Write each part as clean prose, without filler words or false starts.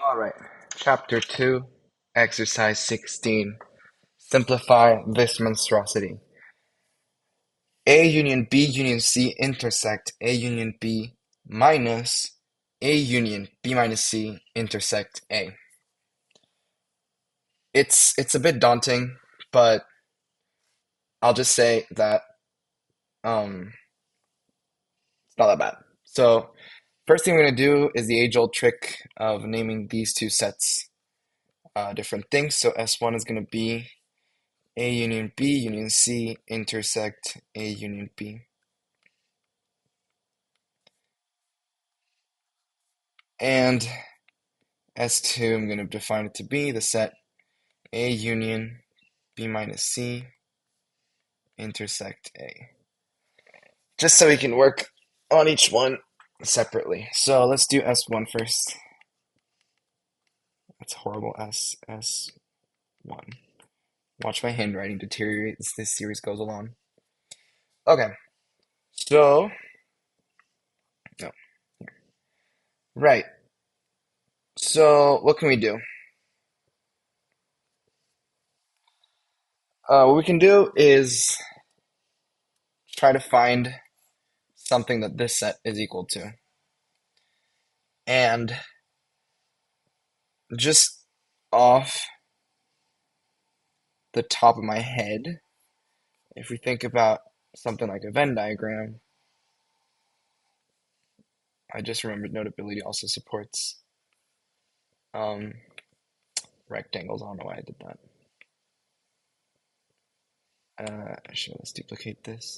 All right. Chapter 2, Exercise 16. Simplify this monstrosity. A union B union C intersect A union B minus A union B minus C intersect A. It's a bit daunting, but I'll just say that it's not that bad. So first thing we're gonna do is the age-old trick of naming these two sets different things. So S1 is gonna be A union B union C intersect A union B. And S2, I'm going to define it to be the set A union B minus C intersect A. Just so we can work on each one separately. So let's do S1 first. That's horrible. S1. Watch my handwriting deteriorate as this series goes along. Okay, so, no, right. So what can we do? What we can do is try to find something that this set is equal to. And just off the top of my head, if we think about something like a Venn diagram, I just remembered Notability also supports um, rectangles. I don't know why I did that. Actually, let's duplicate this.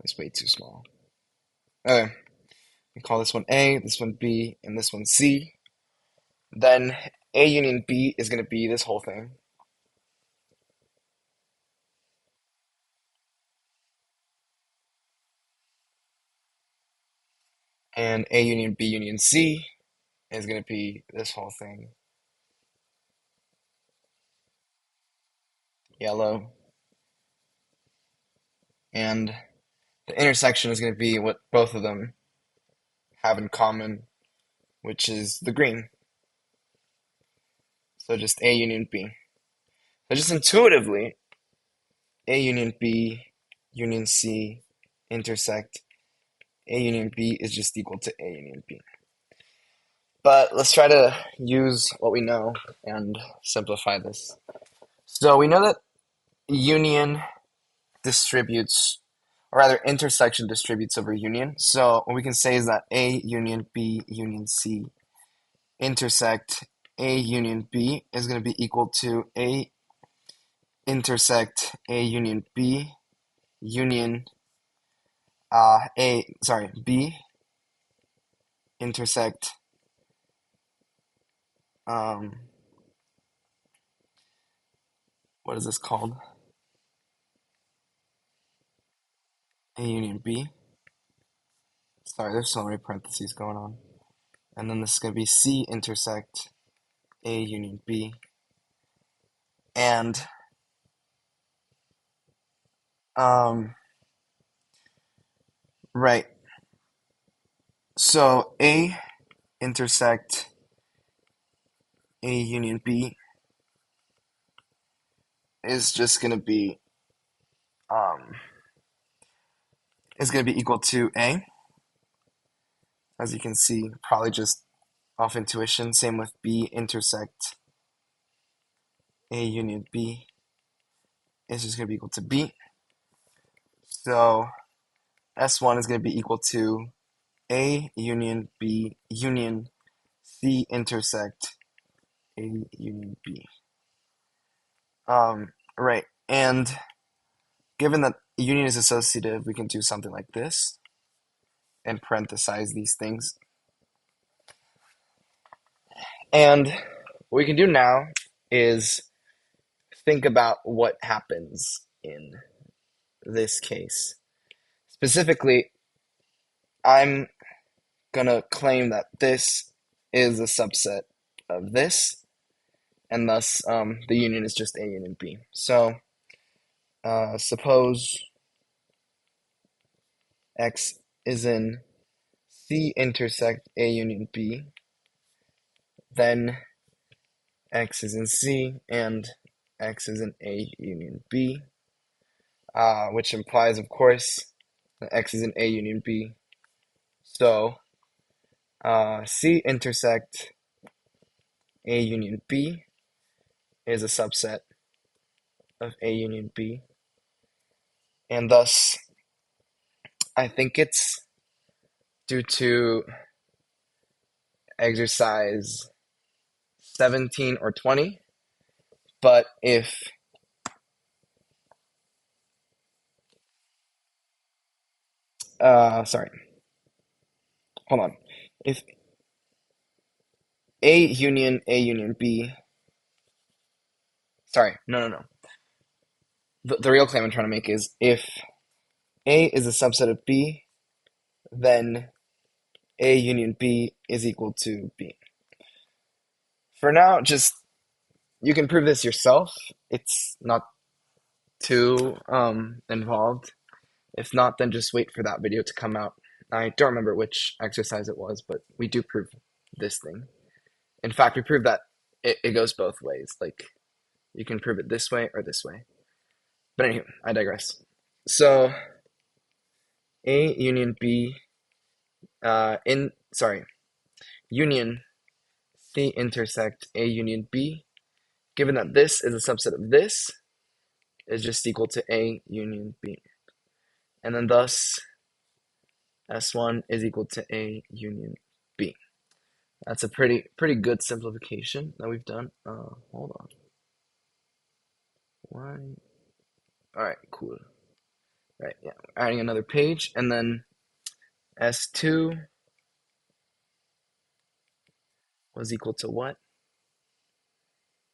It's way too small. Okay, we call this one A, this one B, and this one C. Then A union B is going to be this whole thing. And A union B union C is going to be this whole thing. Yellow. And the intersection is going to be what both of them have in common, which is the green. So just A union B. So just intuitively, A union B union C intersect A union B is just equal to A union B. But let's try to use what we know and simplify this. So we know that union distributes, or rather intersection distributes over union. So what we can say is that A union B union C intersect A union B is going to be equal to A intersect A union B union B intersect um what is this called? A union B. Sorry, there's so many parentheses going on. And then this is going to be C intersect A union B. And um right. So A intersect A union B is just going to be um is going to be equal to A. As you can see, probably just off intuition. Same with B intersect A union B is just going to be equal to B. So S1 is going to be equal to A union B union C intersect A union B. Right. And given that union is associative, we can do something like this and parenthesize these things. And what we can do now is think about what happens in this case. Specifically, I'm gonna claim that this is a subset of this, and thus the union is just A union B. So suppose X is in C intersect A union B, then X is in C, and X is in A union B, which implies, of course, that X is in A union B. So C intersect A union B is a subset of A union B, and thus I think it's due to exercise 17 or 20, but if sorry, hold on. If A union B, sorry, no. The real claim I'm trying to make is if A is a subset of B, then A union B is equal to B. For now, just you can prove this yourself. It's not too involved. If not, then just wait for that video to come out. I don't remember which exercise it was, but we do prove this thing. In fact, we prove that it goes both ways. Like, you can prove it this way or this way. But anyway, I digress. So, A union B, union C intersect A union B, given that this is a subset of this, is just equal to A union B. And then thus, S1 is equal to A union B. That's a pretty good simplification that we've done. Hold on. Why? All right, cool. Right, yeah. Adding another page, and then S2 was equal to what?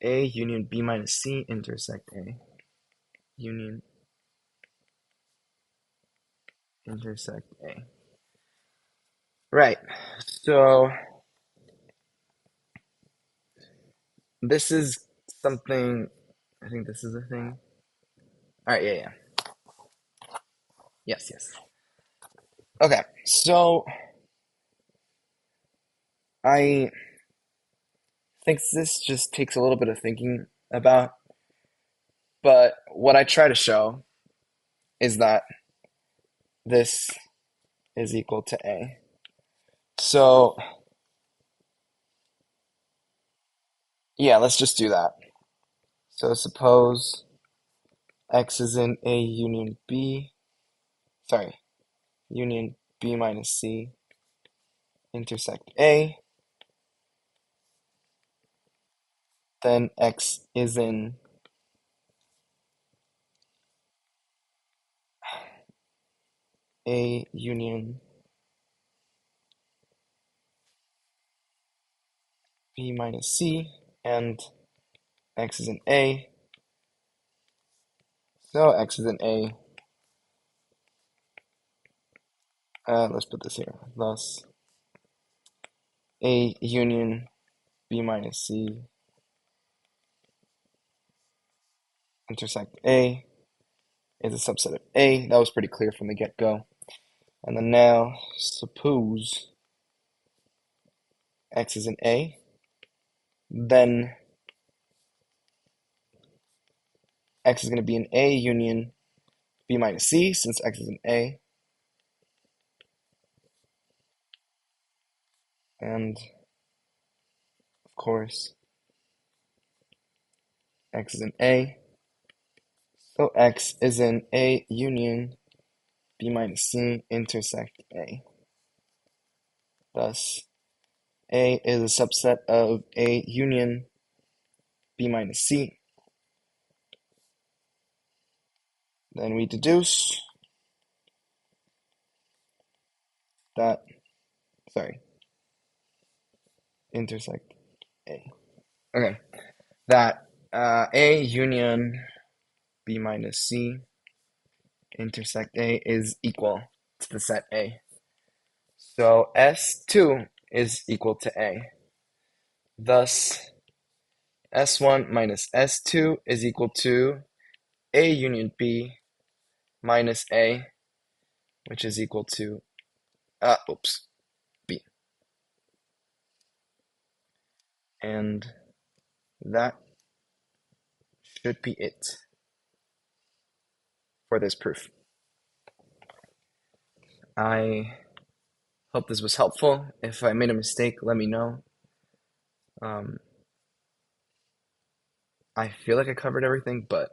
A union B minus C intersect A. Union intersect A. Right. So this is something. I think this is a thing. All right. Yeah. Yes. Okay. So I think this just takes a little bit of thinking about. But what I try to show is that this is equal to A. So yeah, let's just do that. So suppose X is in A union B, sorry, union B minus C intersect A, then X is in A union B minus C, and X is in A, so X is in A. Let's put this here. Thus, A union B minus C intersect A is a subset of A. That was pretty clear from the get-go. And then now, suppose X is in A, then X is going to be in A union B minus C, since X is in A. And, of course, X is in A. So X is in A union B minus C intersect A. Thus, A is a subset of A union B minus C. Then we deduce that, intersect A. Okay, that A union B minus C intersect A is equal to the set A. So S2 is equal to A. Thus, S1 minus S2 is equal to A union B minus A, which is equal to, B. And that should be it for this proof. I hope this was helpful. If I made a mistake, let me know. Um, I feel like I covered everything, but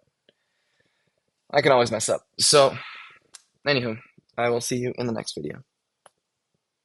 I can always mess up. So, anywho, I will see you in the next video.